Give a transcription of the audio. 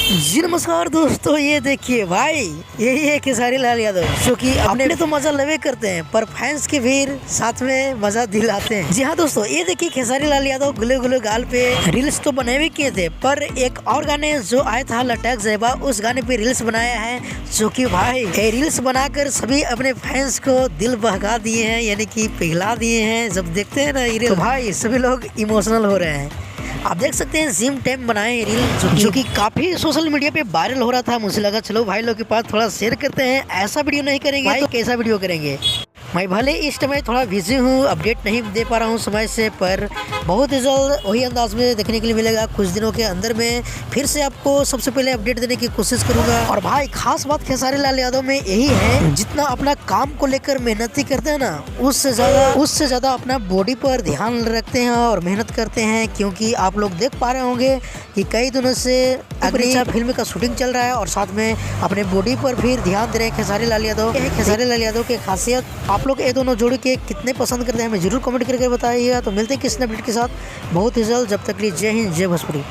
जी नमस्कार दोस्तों, ये देखिए भाई, यही है खेसारी लाल यादव जो कि अपने तो मजा लवे करते हैं पर फैंस के भी साथ में मजा दिलाते हैं। जी हाँ दोस्तों, ये देखिए खेसारी लाल यादव गुले गुले गाल पे रील्स तो बने भी किए थे, पर एक और गाने जो आया था लटक ज़ेबा, उस गाने पे रील्स बनाया है जो कि भाई ये रील्स बनाकर सभी अपने फैंस को दिल बहका दिए हैं, यानी कि पिघला दिए हैं। जब देखते हैं ना ये तो भाई सभी लोग इमोशनल हो रहे हैं। आप देख सकते हैं जिम टाइम बनाए रील जो कि काफी सोशल मीडिया पे वायरल हो रहा था। मुझे लगा चलो भाई लोग के पास थोड़ा शेयर करते हैं, ऐसा वीडियो नहीं करेंगे भाई तो कैसा वीडियो करेंगे। मैं भले इस समय थोड़ा बिजी हूँ, अपडेट नहीं दे पा रहा हूँ समय से, पर बहुत ही जल्द वही अंदाज में देखने के लिए मिलेगा। कुछ दिनों के अंदर में फिर से आपको सबसे पहले अपडेट देने की कोशिश करूंगा। और भाई खास बात खेसारी लाल यादव में यही है, जितना अपना काम को लेकर मेहनती करते हैं ना, उससे ज्यादा अपना बॉडी पर ध्यान रखते हैं और मेहनत करते हैं। क्योंकि आप लोग देख पा रहे होंगे कि कई दिनों से अग्निचा फिल्म का शूटिंग चल रहा है और साथ में अपने बॉडी पर भी ध्यान दे रहे हैं खेसारी लाल यादव। खेसारी लाल यादव की खासियत आप लोग ये दोनों जोड़ी के कितने पसंद करते हैं हमें जरूर कमेंट करके बताइएगा। तो मिलते हैं किसी अपडेट के साथ बहुत ही जल्द। जब तक के लिए जय हिंद, जय भोजपुरी।